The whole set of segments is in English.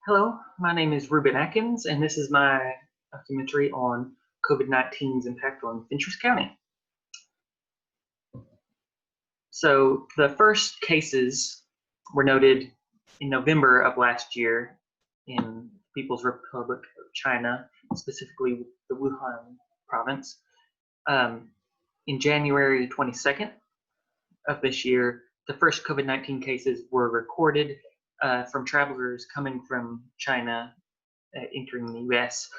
Hello, my name is Ruben Atkins, and this is my documentary on COVID-19's impact on Fentress County. So the first cases were noted in November of last year in People's Republic of China, specifically the Wuhan province. In January 22nd of this year, the first COVID-19 cases were recorded from travelers coming from China entering the US,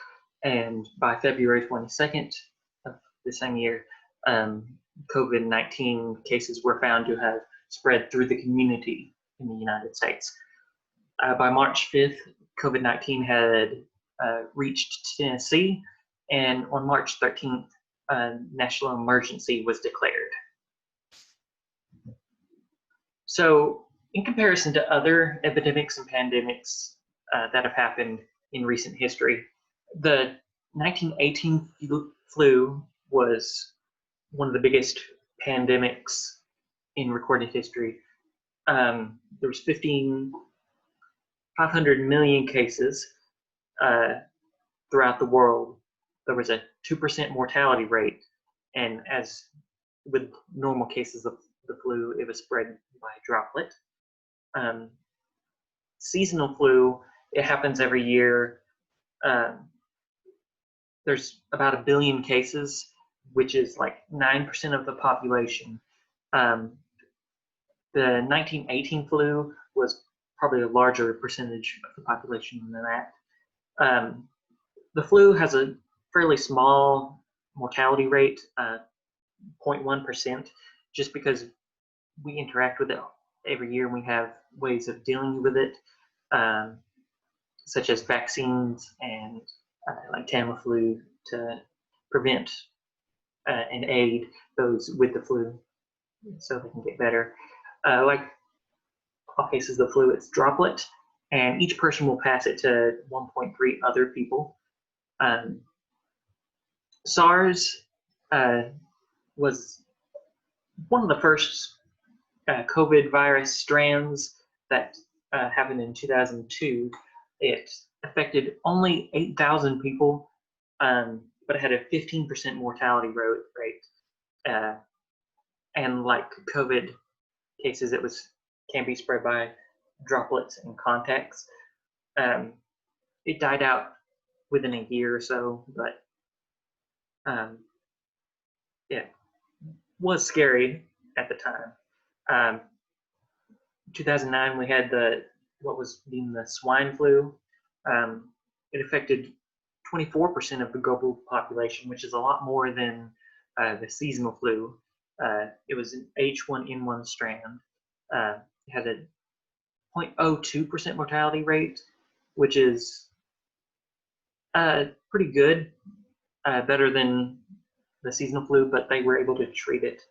and by February 22nd of the same year, COVID-19 cases were found to have spread through the community in the United States. By March 5th, COVID-19 had reached Tennessee, and on March 13th, a national emergency was declared. So, in comparison to other epidemics and pandemics that have happened in recent history, the 1918 flu was one of the biggest pandemics in recorded history. There was 500 million cases throughout the world. There was a 2% mortality rate, and as with normal cases of the flu, it was spread by droplet. Seasonal flu, it happens every year. There's about 1 billion cases, which is like 9% of the population. The 1918 flu was probably a larger percentage of the population than that. The flu has a fairly small mortality rate, 0.1%, just because we interact with it every year and we have ways of dealing with it, such as vaccines and like Tamiflu to prevent and aid those with the flu so they can get better. Like all cases of the flu, it's droplet, and each person will pass it to 1.3 other people. SARS was one of the first COVID virus strands that happened in 2002. It affected only 8,000 people, but it had a 15% mortality rate. And like COVID cases, it can be spread by droplets and contacts. It died out within a year or so, but it was scary at the time. 2009, we had what was deemed the swine flu. It affected 24% of the global population, which is a lot more than the seasonal flu. It was an H1N1 strand. It had a 0.02% mortality rate, which is pretty good, better than the seasonal flu, but they were able to treat it.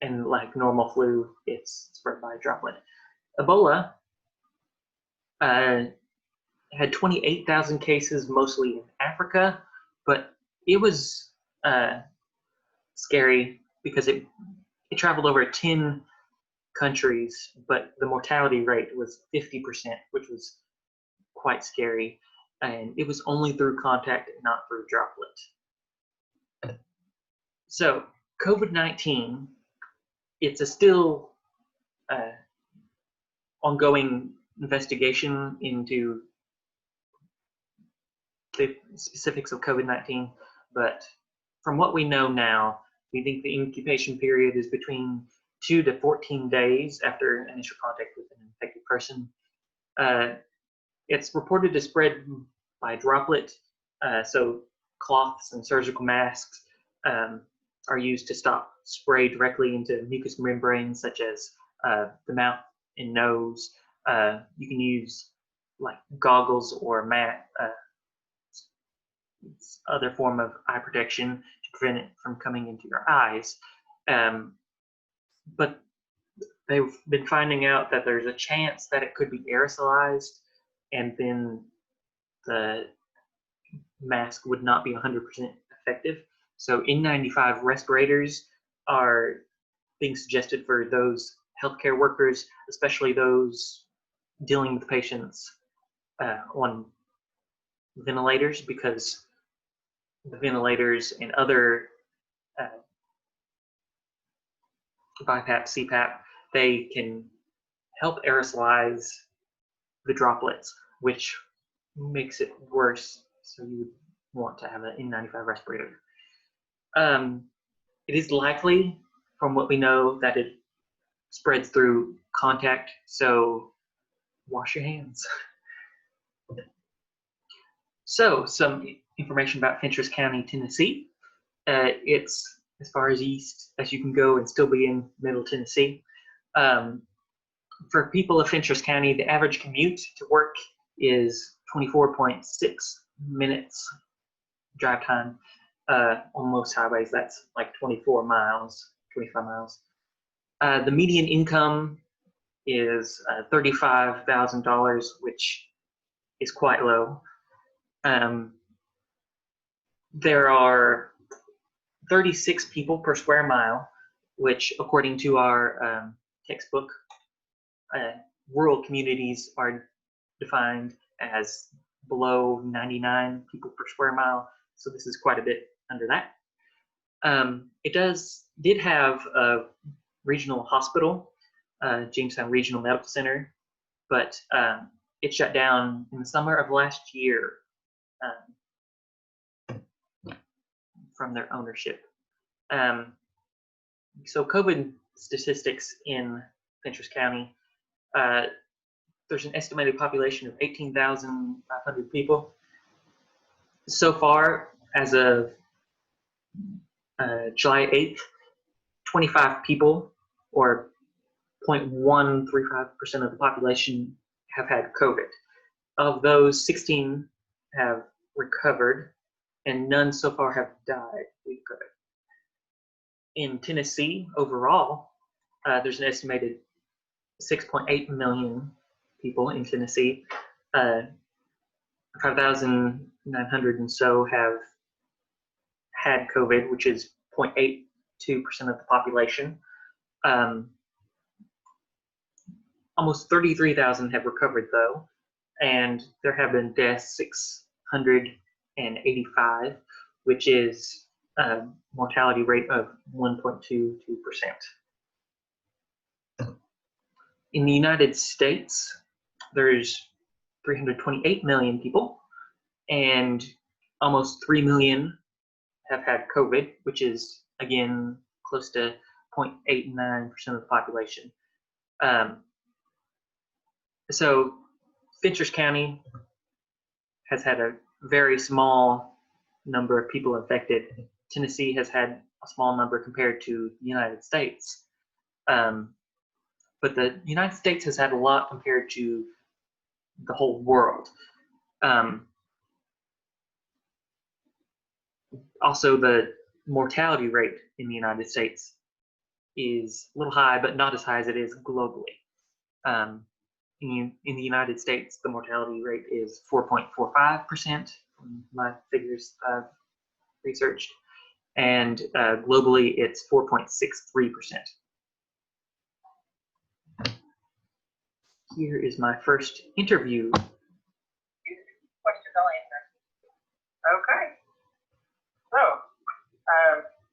And like normal flu, it's spread by droplet. Ebola had 28,000 cases, mostly in Africa, but it was scary because it traveled over 10 countries, but the mortality rate was 50%, which was quite scary, and it was only through contact and not through droplet. So COVID-19, it's a still ongoing investigation into the specifics of COVID-19, but from what we know now, we think the incubation period is between 2 to 14 days after initial contact with an infected person. It's reported to spread by droplet, so cloths and surgical masks are used to stop spray directly into mucous membranes such as the mouth and nose. You can use like goggles or other form of eye protection to prevent it from coming into your eyes. But they've been finding out that there's a chance that it could be aerosolized, and then the mask would not be 100% effective. So N95 respirators are being suggested for those healthcare workers, especially those dealing with patients on ventilators, because the ventilators and other BiPAP, CPAP, they can help aerosolize the droplets, which makes it worse. So you would want to have an N95 respirator. It is likely, from what we know, that it spreads through contact, so wash your hands. So, some information about Fentress County, Tennessee. It's as far as east as you can go and still be in Middle Tennessee. For people of Fentress County, the average commute to work is 24.6 minutes drive time. On most highways, that's like 24 miles, 25 miles. The median income is $35,000, which is quite low. There are 36 people per square mile, which, according to our textbook, rural communities are defined as below 99 people per square mile. So this is quite a bit under that. It did have a regional hospital, Jamestown Regional Medical Center, but it shut down in the summer of last year from their ownership. So COVID statistics in Fentress County, there's an estimated population of 18,500 people. So far, as of July 8th, 25 people, or 0.135% of the population, have had COVID. Of those, 16 have recovered, and none so far have died due to COVID. In Tennessee, overall, there's an estimated 6.8 million people in Tennessee. 5,900 and so have had COVID, which is 0.82% of the population. Almost 33,000 have recovered, though, and there have been deaths, 685, which is a mortality rate of 1.22%. In the United States, there's 328 million people, and almost 3 million have had COVID, which is, again, close to 0.89% of the population. So Fentress County has had a very small number of people infected. Tennessee has had a small number compared to the United States. But the United States has had a lot compared to the whole world. Also, the mortality rate in the United States is a little high, but not as high as it is globally. In the United States, the mortality rate is 4.45%, from my figures I've researched, and globally it's 4.63%. Here is my first interview. Questions I'll answer. Okay. So,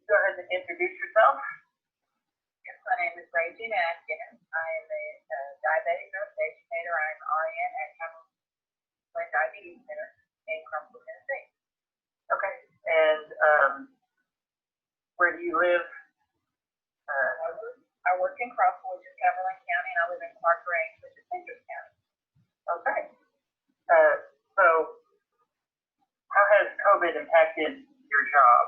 go ahead and introduce yourself. Yes, my name is Regina Atkins. I am a diabetic nurse educator. I'm RN at Cumberland Diabetes Center in Crumpler, Tennessee. Okay. And where do you live? I work in Crumpler, which is Cumberland County, and I live in Clark Range, which is Fentress County. Okay. So, how has COVID impacted your job?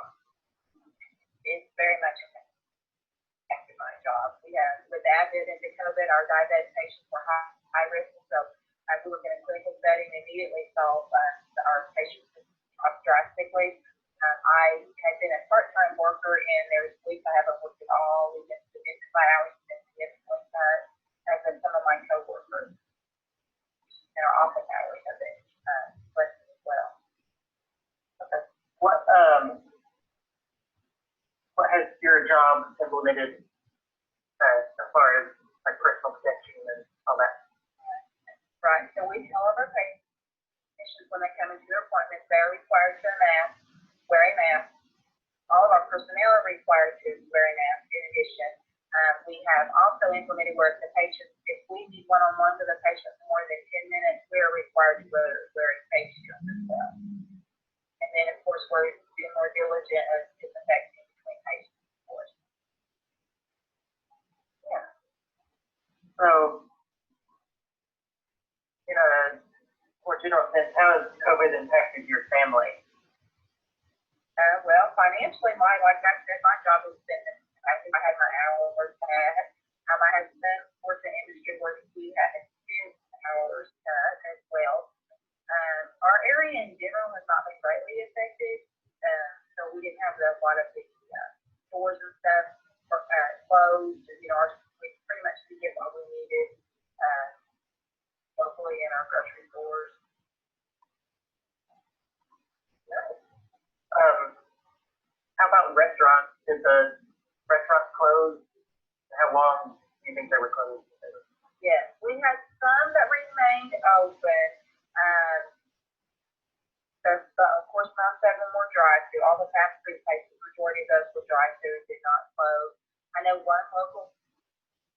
It's very much impacted my job. We have, with added into COVID, our diabetic patients were high risk, so as we work in a clinical setting, immediately saw our patients drop drastically. I had been a part-time worker, and there was weeks I haven't worked at all. We've been missing my hours, been significantly cut, as been some of my coworkers. And our office hours have been lessened as well. Okay. What has your job implemented as far as like personal protection and all that? We have also implemented where if the patients, if we need one-on-one with a patient for more than 10 minutes, we are required to wear a face shield as well. And then, of course, we're being more diligent as disinfecting between patients, of course. Yeah. So, in a more general sense, how has COVID impacted your family? Well, financially, like I said, my job has been, I think I had my hours at. My husband works in industry where he had his hours as well. Our area in general has not been greatly affected, so we didn't have a lot of the stores and stuff closed. You know, we pretty much could get what we needed locally in our grocery stores. How about restaurants? Did the restaurants close? How long do you think they were closed? Yes, we had some that remained open. But of course, most of them were drive-through. All the fast food places, the majority of those were drive-through and did not close. I know one local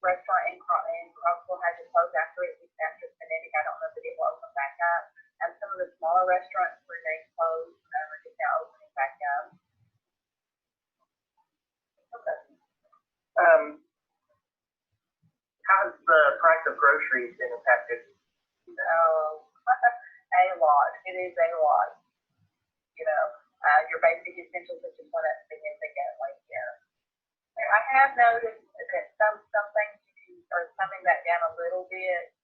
restaurant in Crossville had to close after the pandemic. I don't know if it will open back up. And some of the smaller restaurants remained closed and are just now opening back up. Okay. How has the price of groceries been impacted? Oh, a lot. It is a lot. You know, your basic essentials such as went up significantly here. I have noticed that some things are coming back down a little bit.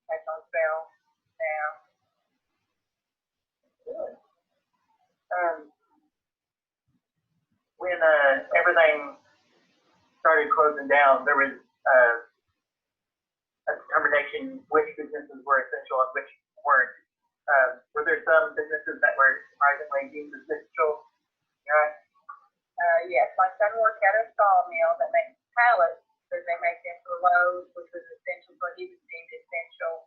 Like on sale now. Good. When everything started closing down, there was a determination which businesses were essential and which weren't. Were there some businesses that were surprisingly deemed essential? Yeah. Yes, my son worked at a sawmill that makes pallets, because they make them for Lowe's, which was essential, so he was deemed essential.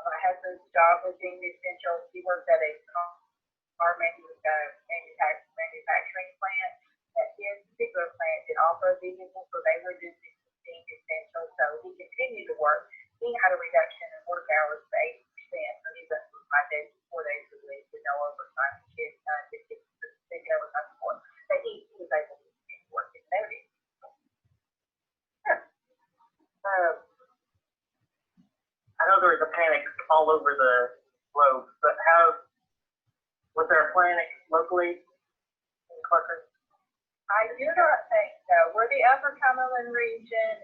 My husband's job was deemed essential. He worked at a car manufacturing plant. At his particular plant did off-road vehicles, so they were deemed essential. So he continued to work. He had a reduction in work hours of 8%, so he went from 5 days to 4 days a week with no overtime. He did overtime before, but he was able to continue working. I know there was a panic all over the globe, but was there a panic locally in Clarksville? I do not think so. We're the Upper Cumberland region,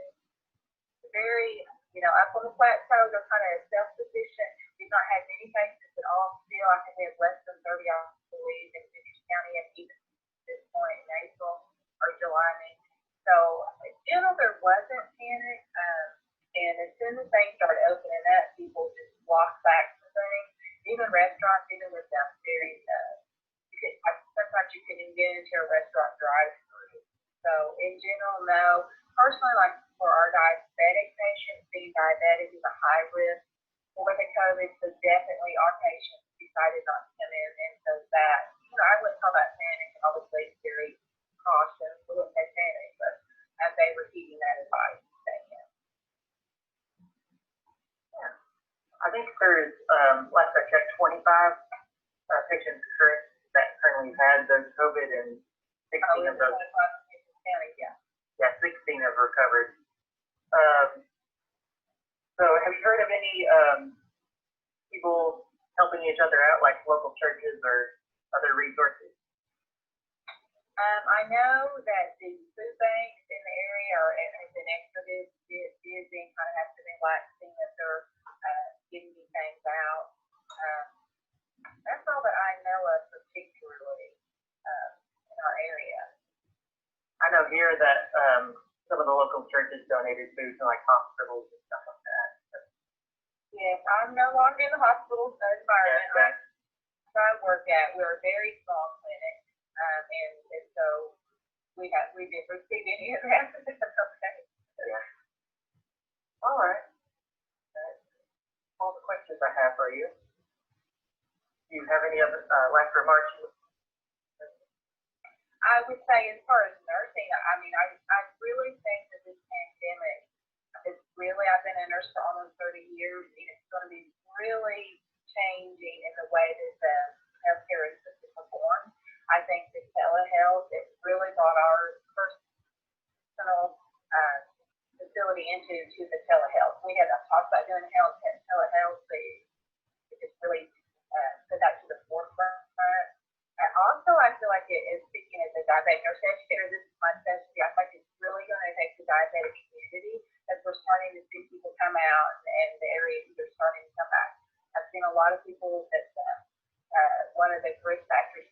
very, up on the plateau. They're kind of self-sufficient. We've not had many cases at all. Still, I think we have less than 30, I believe, in Citrus County at even this point in April or July. So, in general, there wasn't panic. And as soon as things started opening up, people just walked back to things. Even restaurants, even with downstairs, sometimes you couldn't even get into a restaurant drive-through. So in general, no. Personally, like for our diabetic patients, being diabetic is a high risk for the COVID, so definitely our patients decided not to come in, and so that, I wouldn't call that panic. I would say very cautious. We wouldn't say panic, but as they were heeding that advice. I think there's, last I checked, 25 patients that currently had those COVID, and 16 of those. Yeah, 16 have recovered. So have you heard of any people helping each other out, like local churches or other resources? I know that the food banks in the area have been extra busy and kind of have to be relaxing that they're giving these things out. That's all that I know of particularly in our area. I know here that some of the local churches donated food to like hospitals and stuff like that. Yes, I'm no longer in the hospital environment. Yeah, I work at, we're a very small clinic, and so we didn't receive any of that. Okay. Yeah. All right. That's all the questions I have for you. Do you have any other last remarks? I would say as far as nursing, I mean, I really nurse for almost 30 years, and it's going to be really changing in the way that the healthcare is performed. I think the telehealth, it really brought our personal facility into the telehealth. We had talked about doing telehealth, but it just really put that to the forefront. And also, I feel like it is speaking as a diabetic nurse educator, this is my specialty. I think it's really going to affect the diabetic community as we're starting to see people come out and the areas that are starting to come back. I've seen a lot of people that one of the risk factors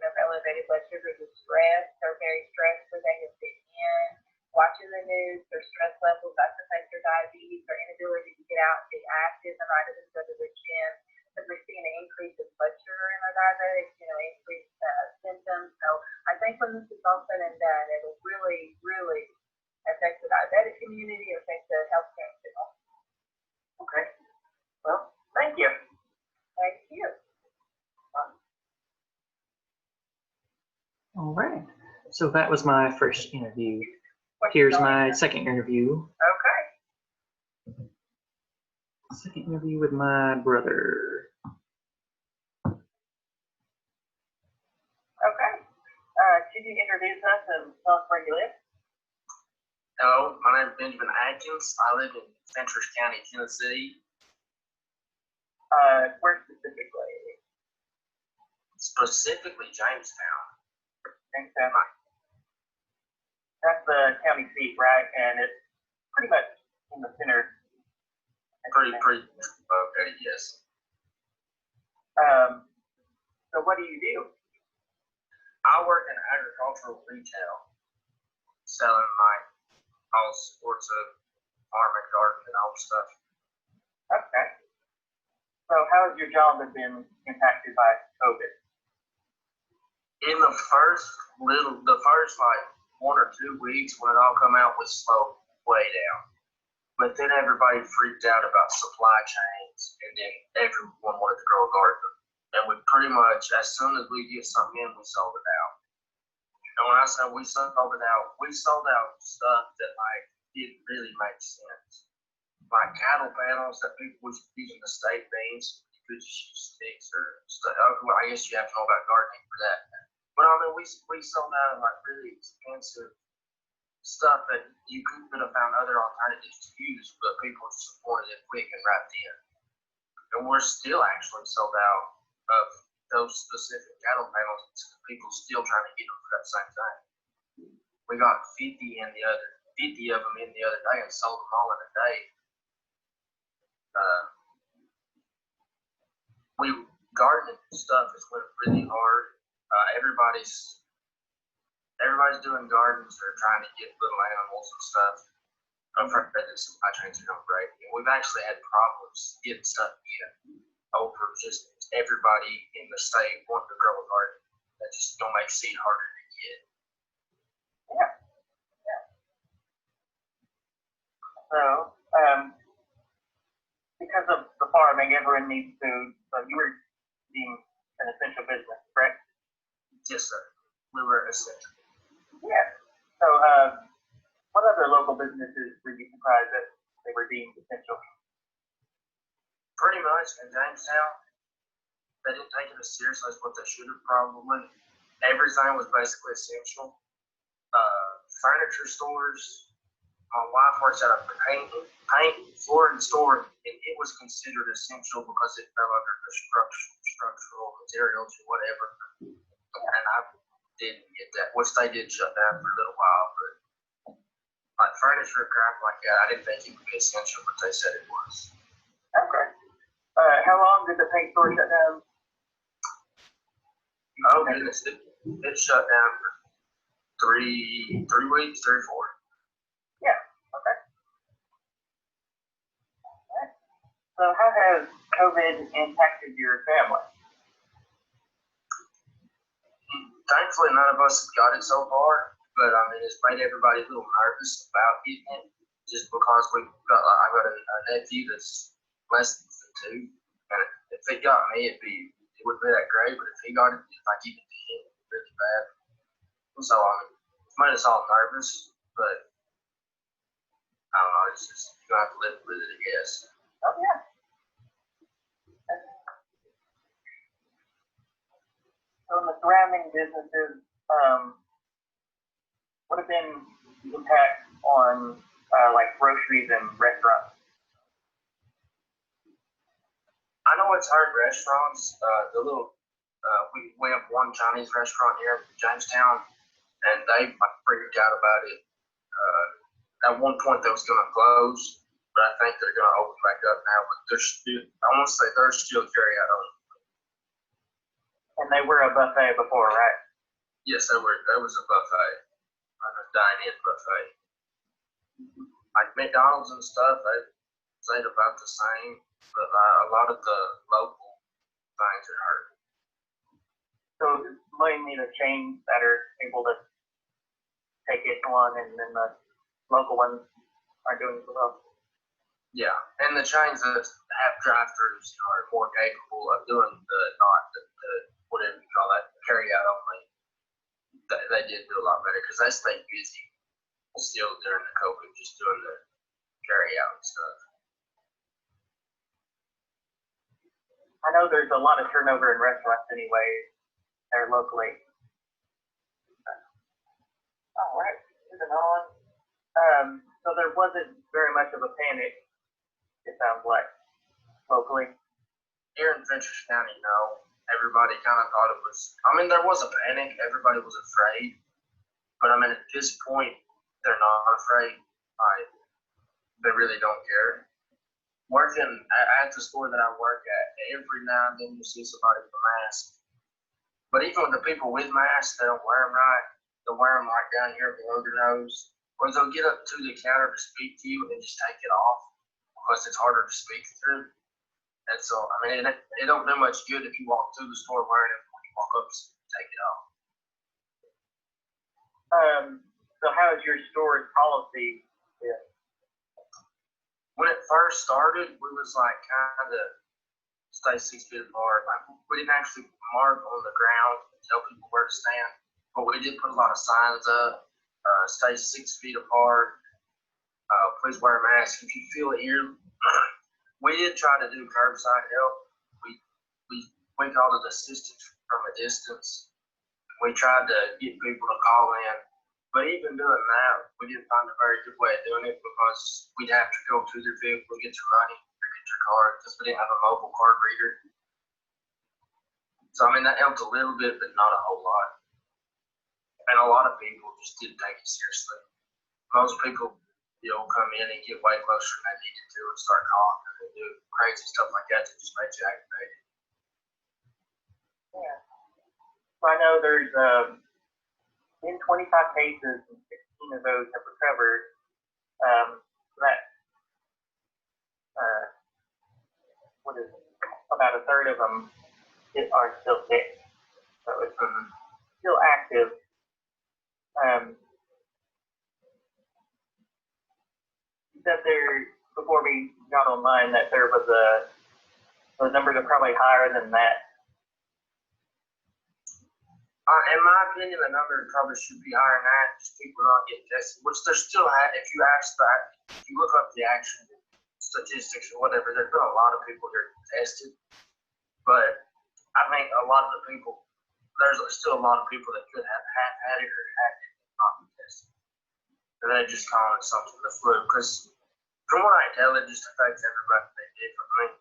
of elevated blood sugars is stress. They're very stressed where they have been in, watching the news, their stress levels, that's affect their diabetes, their inability to get out and be active and not even go to the gym. Because we're seeing an increase in blood sugar in our diabetics, increased symptoms. So I think when this is all said and done, it will really, really affect the diabetic community, affect the healthcare in general. Okay. Well, thank you. Thank you. All right. So that was my first interview. Here's my second interview. Okay. Second interview with my brother. Okay. Could you introduce us and tell us where you live? Hello, my name is Benjamin Atkins. I live in Fentress County, Tennessee. Where specifically? Specifically Jamestown. Jamestown. That's the county seat, right? And it's pretty much in the center. Pretty okay, yes. So what do you do? I work in agricultural retail, selling like all sorts of farm and garden and all stuff. Okay. So how has your job been impacted by COVID? In the first like 1 or 2 weeks when it all come out, we slowed way down. But then everybody freaked out about supply chains, and then everyone wanted to grow a garden. And we pretty much, as soon as we get something in, we sold it out. And when I say we sold it out, we sold out stuff that like didn't really make sense. Like cattle panels that people was using the state beans, you could just use sticks or stuff. Well, I guess you have to know about gardening for that. But I mean, we sold out like really expensive stuff that you could have found other alternatives to use, but people just wanted it quick and right then. And we're still actually sold out of those specific cattle panels. People still trying to get them for that same thing. We got 50 of them in the other day and sold them all in a day. Gardening stuff is went really hard. Everybody's doing gardens or trying to get little animals and stuff. I'm afraid that the supply chains are going great. And we've actually had problems getting stuff in over just everybody in the state wanting to grow a garden. That just don't make seed harder to get. Yeah. So, because of the farming, everyone needs food. So you were being an essential business, correct? Yes, sir. We were essential. Yeah. So, what other local businesses were you surprised that they were deemed essential? Pretty much in Jamestown, they didn't take it as seriously as what they should have probably. Everything was basically essential. Furniture stores. My wife works at a paint, flooring store, and it was considered essential because it fell under the structural materials or whatever. And I didn't get that, which they did shut down for a little while, but like furniture crap like that, I didn't think it would be essential, but they said it was. Okay. How long did the paint store shut down? Oh goodness, it shut down for three weeks, 3 or 4. Yeah. Okay. Right. So how has COVID impacted your family? Thankfully, none of us have got it so far, but I mean, it's made everybody a little nervous about getting it, just because I got a nephew that's less than 2, and if it got me, it wouldn't be that great, but if he got it, if I keep it to him, it'd be really bad. So I mean, it's made us all nervous, but I don't know, it's just gonna have to live with it, I guess. Oh, yeah. So in the surrounding businesses, what have been the impact on like groceries and restaurants? I know it's hard restaurants. We have one Chinese restaurant here in Jamestown, and they freaked out about it. At one point, they was gonna close, but I think they're gonna open back up now. But I want to say there's still carry out on. And they were a buffet before, right? Yes, there was a buffet, a dine-in buffet. Like McDonald's and stuff, they stayed about the same, but a lot of the local things are hurt. So might need a chain that are able to take it one, and then the local ones are doing so well. Yeah, and the chains that have drive-throughs are more capable of doing the whatever you call that, carry-out only. They did do a lot better because they stayed busy still during the COVID, just doing the carry-out and stuff. I know there's a lot of turnover in restaurants anyway, there locally. All right, moving on. So there wasn't very much of a panic, it sounds like, locally. Here in Fentress County, no. Everybody kind of thought it was, I mean, there was a panic. Everybody was afraid. But I mean, at this point, they're not afraid. They really don't care. Working at the store that I work at, every now and then you see somebody with a mask. But even with the people with masks, they don't wear them right. They'll wear them right down here below their nose. Or they'll get up to the counter to speak to you and just take it off because it's harder to speak through. And so, I mean, it don't do much good if you walk through the store wearing it when you walk up and take it off. So how is your store's policy? Yeah. When it first started, we was like kind of stay 6 feet apart. Like we didn't actually mark on the ground and tell people where to stand, but we did put a lot of signs up. Stay 6 feet apart. Please wear a mask. If you feel it here, we did try to do curbside help. We called it assistance from a distance. We tried to get people to call in, but even doing that, we didn't find a very good way of doing it because we'd have to go to their vehicle, get your money, or get your card, because we didn't have a mobile card reader. So I mean that helped a little bit, but not a whole lot. And a lot of people just didn't take it seriously. Most people, come in and get way closer than they needed to and start coughing and do crazy stuff like that to just make you activated. Yeah. So I know there's in 25 cases, and 16 of those have recovered. What is it? About a third of them are still sick, so it's still active. You said there before we got online that there was the numbers are probably higher than that. In my opinion, the number probably should be higher than that. Just people not getting tested, which they're still if you look up the actual statistics or whatever, there's been a lot of people that are tested. But I think a lot of the people, there's still a lot of people that could have had it or had it not been tested. And they're just calling it something for the flu. Because from what I tell, it just affects everybody differently.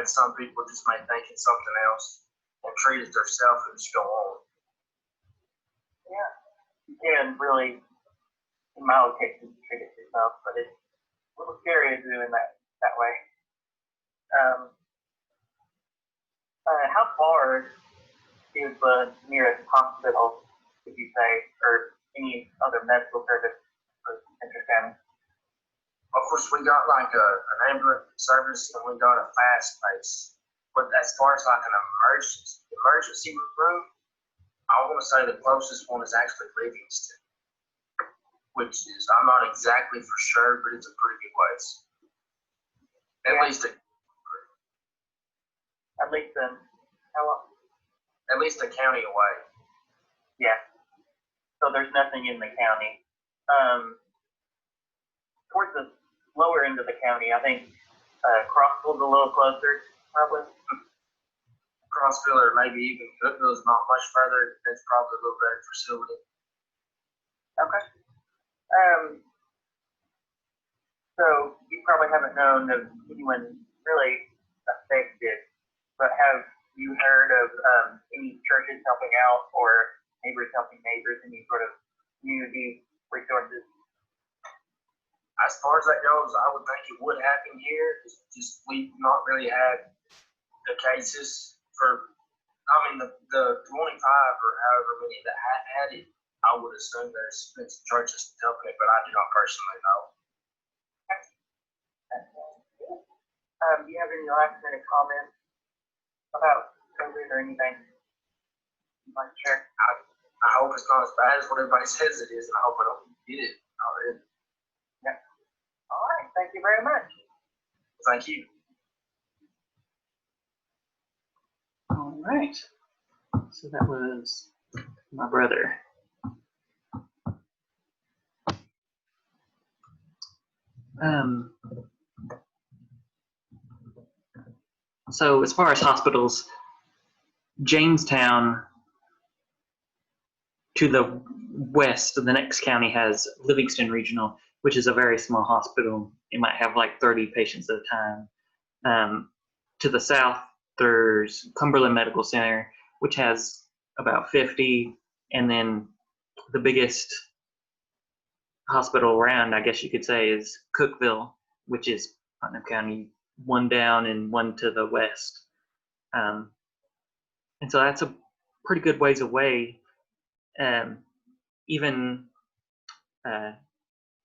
And some people just may think it's something else and treat it themselves and just go on. Yeah, you can really, in mild cases, treat it yourself, but it's a little scary doing that way. How far is the nearest hospital, would you say, or any other medical service for Fentress County? Of course, we got like an ambulance service and we got a fast pace. But as far as like an emergency room, I want to say the closest one is actually Livingston, which is, I'm not exactly for sure, but it's a pretty good place. At least a county away. Yeah. So there's nothing in the county. Towards the lower end of the county. I think Crossville's a little closer, probably. Crossville or maybe even Cookville is not much further. It's probably a little better facility. Okay. So you probably haven't known of anyone really affected, but have you heard of any churches helping out or neighbors helping neighbors, any sort of community resources? As far as that goes, I would think it would happen here. It's just we've not really had the cases for. I mean, the 25 or however many that had it. I would assume there's been some churches helping it, but I do not personally know. Do you have any last minute comments about COVID or anything you'd like to share? I hope it's not as bad as what everybody says it is, and I hope I don't get it. Yeah. All right. Thank you very much. Thank you. All right. So that was my brother. So as far as hospitals, Jamestown to the west, the next county has Livingston Regional, which is a very small hospital. It might have like 30 patients at a time. To the south, there's Cumberland Medical Center, which has about 50, and then the biggest hospital around, I guess you could say, is Cookville, which is Putnam County, one down and one to the west. And so that's a pretty good ways away. Even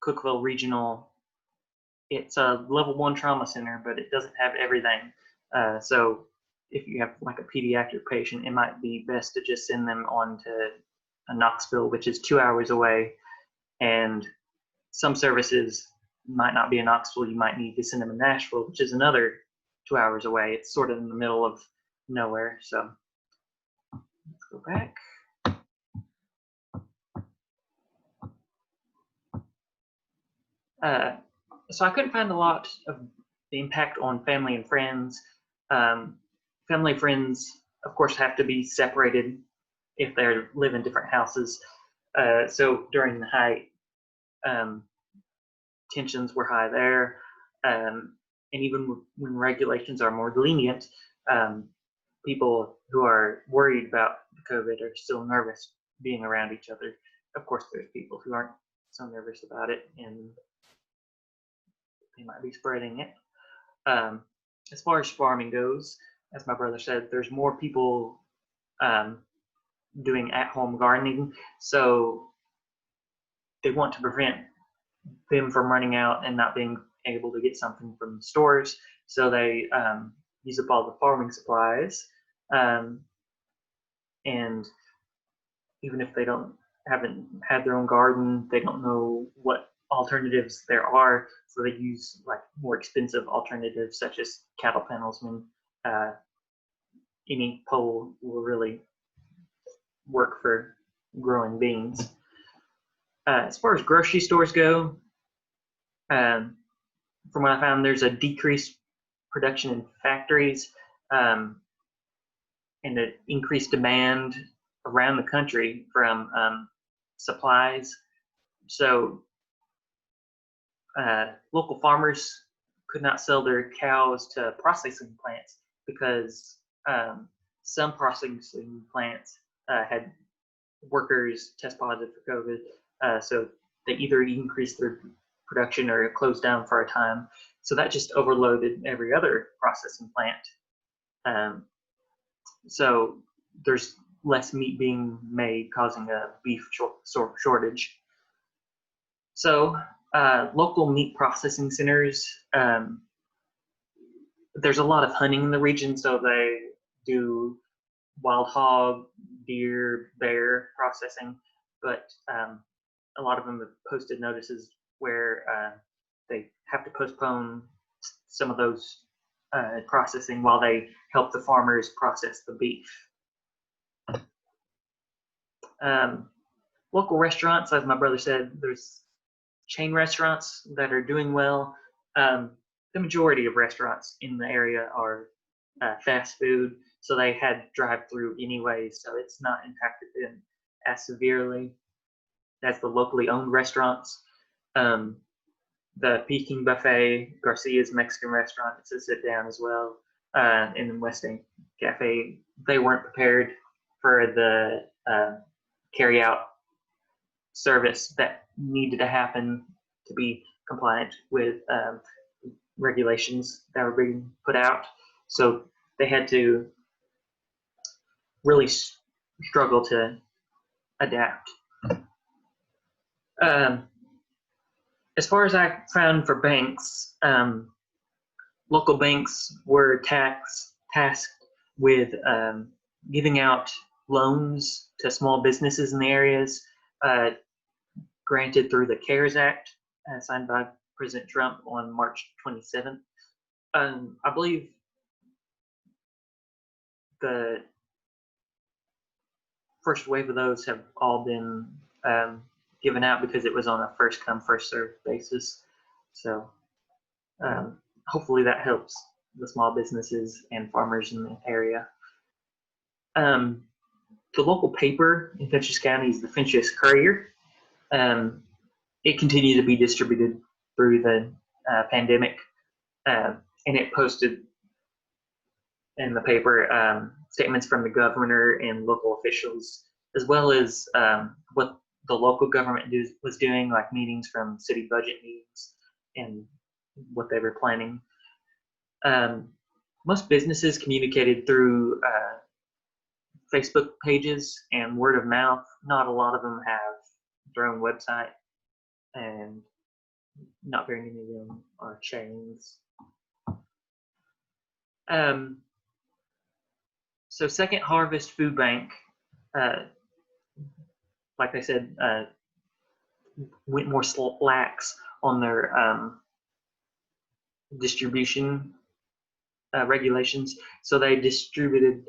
Cookville Regional, it's a level 1 trauma center, but it doesn't have everything. So if you have like a pediatric patient, it might be best to just send them on to Knoxville, which is 2 hours away. And some services might not be in Knoxville. You might need to send them to Nashville, which is another 2 hours away. It's sort of in the middle of nowhere. So let's go back. So I couldn't find a lot of the impact on family and friends. Family and friends, of course, have to be separated if they live in different houses. So during the height, tensions were high there. And even when regulations are more lenient, people who are worried about COVID are still nervous being around each other. Of course, there's people who aren't so nervous about it, and they might be spreading it. As far as farming goes, as my brother said, there's more people doing at-home gardening, so they want to prevent them from running out and not being able to get something from stores, so they use up all the farming supplies, and even if they haven't had their own garden, they don't know what alternatives there are, so they use like more expensive alternatives such as cattle panels when any pole will really work for growing beans. As far as grocery stores go, from what I found, there's a decreased production in factories and an increased demand around the country from supplies. So local farmers could not sell their cows to processing plants because some processing plants had workers test positive for COVID. So they either increased their production or closed down for a time. So that just overloaded every other processing plant. So there's less meat being made, causing a beef shortage. So local meat processing centers, there's a lot of hunting in the region, so they do wild hog, deer, bear processing, but a lot of them have posted notices where they have to postpone some of those processing while they help the farmers process the beef. Local restaurants, as my brother said, there's chain restaurants that are doing well. The majority of restaurants in the area are fast food, so they had drive-through anyway, so it's not impacted them as severely as the locally owned restaurants. The Peking Buffet, Garcia's Mexican restaurant, it's a sit down as well, and then West End Cafe, they weren't prepared for the carry out service that needed to happen to be compliant with regulations that were being put out. So they had to really struggle to adapt. As far as I found for banks, local banks were tasked with giving out loans to small businesses in the areas, granted through the CARES Act, signed by President Trump on March 27th. I believe the first wave of those have all been given out because it was on a first come, first served basis. So hopefully that helps the small businesses and farmers in the area. The local paper in Fentress County is the Fentress Courier. It continued to be distributed through the pandemic, and it posted in the paper statements from the governor and local officials, as well as what the local government was doing, like meetings from city budget meetings and what they were planning. Most businesses communicated through Facebook pages and word of mouth. Not a lot of them have their own website, and not very many of them are chains. So Second Harvest Food Bank, like I said, went more lax on their distribution regulations. So they distributed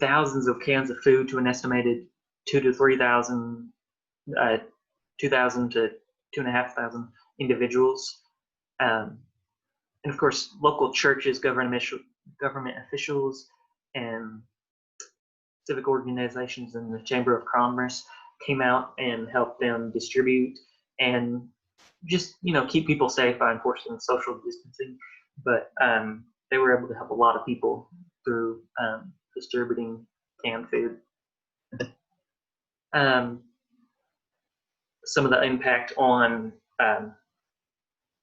thousands of cans of food to an estimated 2,000 to 3,000, 2,000 to 2,500 individuals. And of course, local churches, government officials, and civic organizations and the Chamber of Commerce came out and helped them distribute and just, keep people safe by enforcing social distancing. But they were able to help a lot of people through distributing canned food. Some of the impact on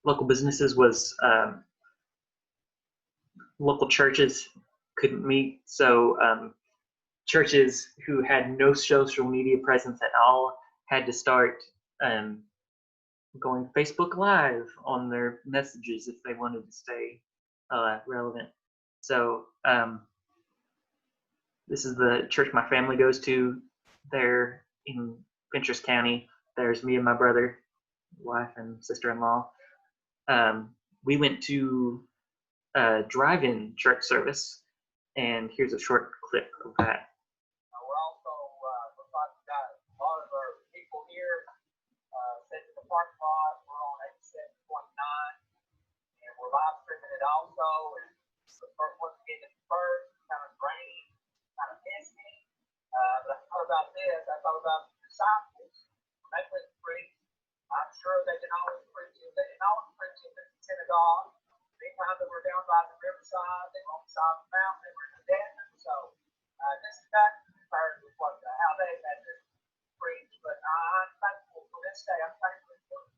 local businesses was local churches couldn't meet, so churches who had no social media presence at all had to start going Facebook Live on their messages if they wanted to stay relevant. So this is the church my family goes to there in Fentress County. There's me and my brother, wife, and sister-in-law. We went to a drive-in church service, and here's a short clip of that. We're also, looks like we've got a lot of our people here, sitting in the parking lot. We're on 87.9, and we're live streaming it also. And the first one getting it first, kind of rainy, kind of misty. But I thought about this. I thought about the disciples. They went to preach. I'm sure they didn't always preach in the synagogue. Anytime they were down by the riverside, they were on the side of the mountain, they were in the desert. So this is not compared with how they had to preach. But I'm thankful for this day. I'm thankful for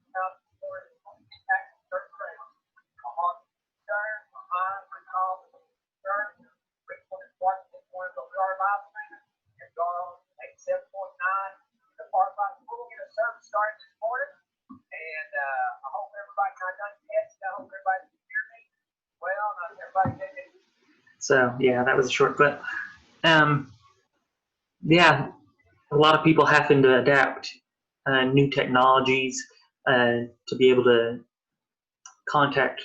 the impact of church ground. I'm on concern, my mind, my call, concern. Rick wanted to go our live stream, and go on 87.9. The part of we'll get a service started this morning. And I hope everybody got done tested. I hope everybody can hear me well. Everybody did it. So yeah, that was a short clip. Yeah, a lot of people having to adapt new technologies to be able to contact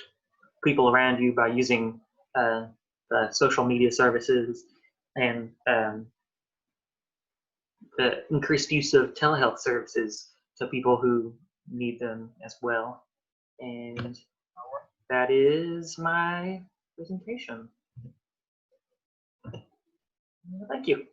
people around you by using the social media services and the increased use of telehealth services to people who need them as well. And that is my presentation. Thank you.